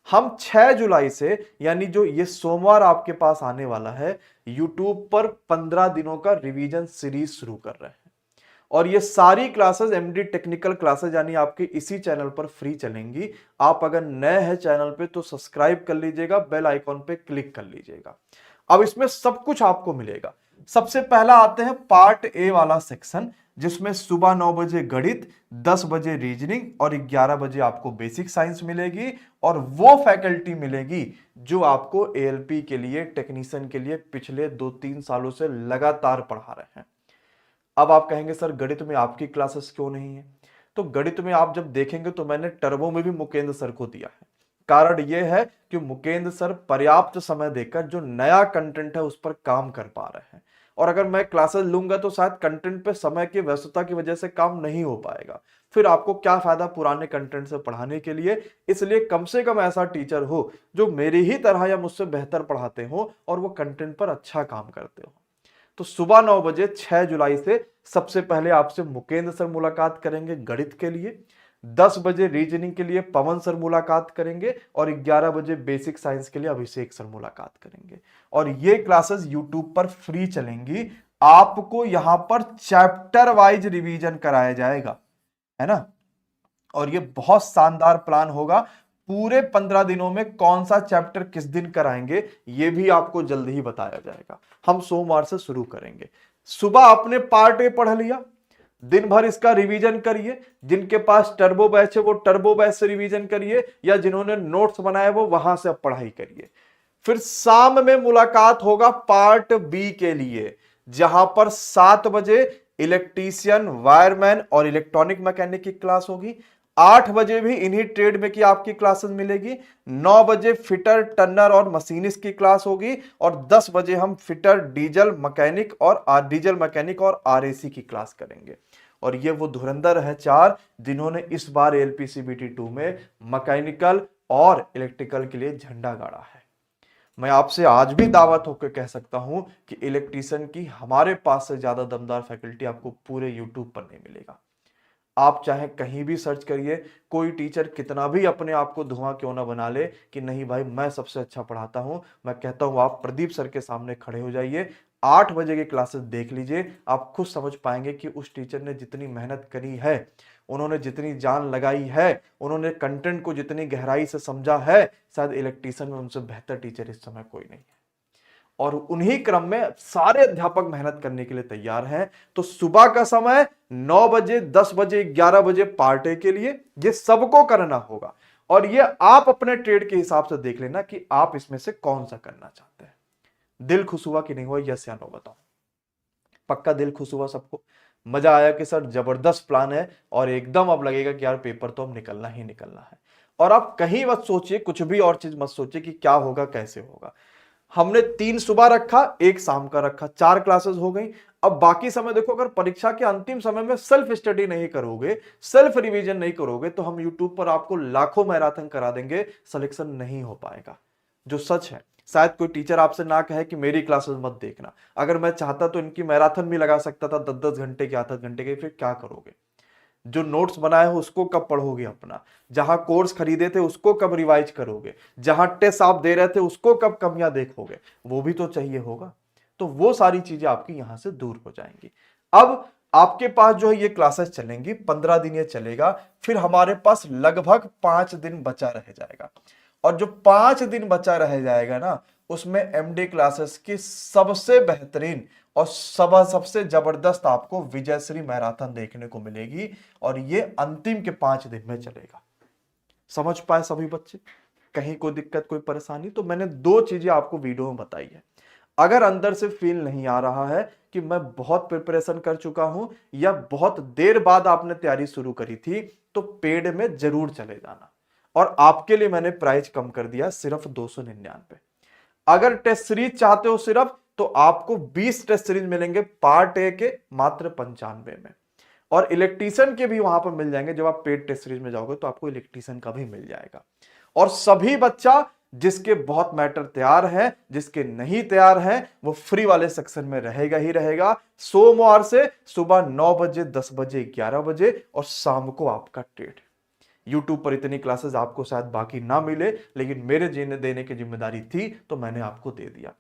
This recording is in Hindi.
हम 6 जुलाई से, यानी जो ये सोमवार आपके पास आने वाला है, यूट्यूब पर 15 दिनों का रिवीजन सीरीज शुरू कर रहे हैं। और ये सारी क्लासेस एमडी टेक्निकल क्लासेस यानी आपके इसी चैनल पर फ्री चलेंगी। आप अगर नए हैं चैनल पे तो सब्सक्राइब कर लीजिएगा, बेल आइकॉन पे क्लिक कर लीजिएगा। अब इसमें सब कुछ आपको मिलेगा। सबसे पहला आते हैं पार्ट ए वाला सेक्शन, जिसमें सुबह 9 बजे गणित, 10 बजे रीजनिंग और 11 बजे आपको बेसिक साइंस मिलेगी। और वो फैकल्टी मिलेगी जो आपको एएलपी के लिए, टेक्नीशियन के लिए पिछले 2-3 सालों से लगातार पढ़ा रहे हैं। अब आप कहेंगे सर गणित में आपकी क्लासेस क्यों नहीं है? तो गणित में आप जब देखेंगे तो मैंने टर्बो में भी मुकेंद्र सर को दिया है। कारण यह है कि मुकेंद्र सर पर्याप्त समय देकर जो नया कंटेंट है उस पर काम कर पा रहे हैं। और अगर मैं क्लासेस लूंगा तो शायद कंटेंट पे समय की व्यस्तता की वजह से काम नहीं हो पाएगा, फिर आपको क्या फायदा पुराने कंटेंट से पढ़ाने के लिए। इसलिए कम से कम ऐसा टीचर हो जो मेरी ही तरह या मुझसे बेहतर पढ़ाते हो और वो कंटेंट पर अच्छा काम करते हो। तो सुबह 9 बजे 6 जुलाई से सबसे पहले आपसे मुकेंद्र सर मुलाकात करेंगे गणित के लिए, 10 बजे रीजनिंग के लिए पवन सर मुलाकात करेंगे और 11 बजे बेसिक साइंस के लिए अभिषेक सर मुलाकात करेंगे। और ये क्लासेस यूट्यूब पर फ्री चलेंगी। आपको यहां पर चैप्टर वाइज रिवीजन कराया जाएगा, है ना। और ये बहुत शानदार प्लान होगा। पूरे 15 दिनों में कौन सा चैप्टर किस दिन कराएंगे ये भी आपको जल्द ही बताया जाएगा। हम सोमवार से शुरू करेंगे। सुबह आपने पार्ट ए पढ़ लिया, दिन भर इसका रिवीजन करिए। जिनके पास टर्बो बैच है वो टर्बो बैच से रिवीजन करिए, या जिन्होंने नोट्स बनाए वो वहां से अब पढ़ाई करिए। फिर शाम में मुलाकात होगा पार्ट बी के लिए, जहां पर 7 बजे इलेक्ट्रीशियन, वायरमैन और इलेक्ट्रॉनिक मैकेनिक की क्लास होगी। 8 बजे भी इन्हीं ट्रेड में की आपकी क्लासेस मिलेगी। 9 बजे फिटर, टर्नर और मशीनिस्ट की क्लास होगी। और 10 बजे हम फिटर, डीजल मैकेनिक और आरएसी की क्लास करेंगे। और ये वो धुरंधर है 4 जिन्होंने इस बार एलपीसीबीटी 2 में मैकेनिकल और इलेक्ट्रिकल के लिए झंडा गाड़ा है। मैं आपसे आज भी दावत होकर कह सकता हूं कि इलेक्ट्रीशियन की हमारे पास से ज्यादा दमदार फैकल्टी आपको पूरे यूट्यूब पर नहीं मिलेगा। आप चाहे कहीं भी सर्च करिए, कोई टीचर कितना भी अपने आप को धुआं क्यों ना बना ले कि नहीं भाई मैं सबसे अच्छा पढ़ाता हूं, मैं कहता हूं आप प्रदीप सर के सामने खड़े हो जाइए, 8 बजे की क्लासेस देख लीजिए। आप खुद समझ पाएंगे कि उस टीचर ने जितनी मेहनत करी है, उन्होंने जितनी जान लगाई है, उन्होंने कंटेंट को जितनी गहराई से समझा है, शायद इलेक्ट्रीशियन में उनसे बेहतर टीचर इस समय कोई नहीं है। और उन्हीं क्रम में सारे अध्यापक मेहनत करने के लिए तैयार हैं। तो सुबह का समय 9 बजे, 10 बजे, 11 बजे पार्ट ए के लिए, ये सबको करना होगा। और ये आप अपने ट्रेड के हिसाब से देख लेना कि आप इसमें से कौन सा करना चाहते हैं। दिल खुश हुआ कि नहीं हुआ, यस या नो बताओ। पक्का दिल खुश हुआ सबको? मजा आया कि सर जबरदस्त प्लान है और एकदम अब लगेगा कि यार पेपर तो अब निकलना ही निकलना है। और आप कहीं मत सोचिए, कुछ भी और चीज मत सोचिए कि क्या होगा कैसे होगा। हमने 3 सुबह रखा, 1 शाम का रखा, 4 क्लासेस हो गई। अब बाकी समय देखो, अगर परीक्षा के अंतिम समय में सेल्फ स्टडी नहीं करोगे, सेल्फ रिवीजन नहीं करोगे, तो हम यूट्यूब पर आपको लाखों मैराथन करा देंगे, सिलेक्शन नहीं हो पाएगा। जो सच है, शायद कोई टीचर आपसे ना कहे कि मेरी क्लासेस मत देखना। अगर मैं चाहता तो इनकी मैराथन भी लगा सकता था, 10-10 घंटे के, 8-8 घंटे के। फिर क्या करोगे? जो नोट्स बनाए हो उसको कब पढ़ोगे अपना? जहां कोर्स खरीदे थे उसको कब रिवाइज करोगे? जहां टेस्ट आप दे रहे थे उसको कब कमियां देखोगे? वो भी तो चाहिए होगा। तो वो सारी चीजें आपकी यहां से दूर हो जाएंगी। अब आपके पास जो है ये क्लासेस चलेंगी, 15 दिन ये चलेगा। फिर हमारे पास लगभग 5 दिन बचा रह जाएगा। और जो 5 दिन बचा रह जाएगा ना, उसमें एमडी क्लासेस की सबसे बेहतरीन और सबसे जबरदस्त आपको विजयश्री मैराथन देखने को मिलेगी। और ये अंतिम के 5 दिन में चलेगा। समझ पाए सभी बच्चे? कहीं कोई दिक्कत, कोई परेशानी? तो मैंने 2 चीजें आपको वीडियो में बताई है। अगर अंदर से फील नहीं आ रहा है कि मैं बहुत प्रिपरेशन कर चुका हूं या बहुत देर बाद आपने तैयारी शुरू करी थी, तो पेड में जरूर चले जाना। और आपके लिए मैंने प्राइस कम कर दिया, सिर्फ 299। अगर टेस्ट सीरीज चाहते हो सिर्फ, तो आपको 20 टेस्ट सीरीज मिलेंगे पार्ट ए के मात्र 95 में। और इलेक्ट्रीशियन के भी वहां पर मिल जाएंगे। जब आप पेड टेस्ट सीरीज में जाओगे तो आपको इलेक्ट्रीशियन का भी मिल जाएगा। और सभी बच्चा जिसके बहुत मैटर तैयार है, जिसके नहीं तैयार है, वो फ्री वाले सेक्शन में रहेगा ही रहेगा। सोमवार से सुबह 9 बजे, 10 बजे, 11 बजे और शाम को आपका ट्रेड। यूट्यूब पर इतनी क्लासेस आपको शायद बाकी ना मिले, लेकिन मेरे देने की जिम्मेदारी थी तो मैंने आपको दे दिया।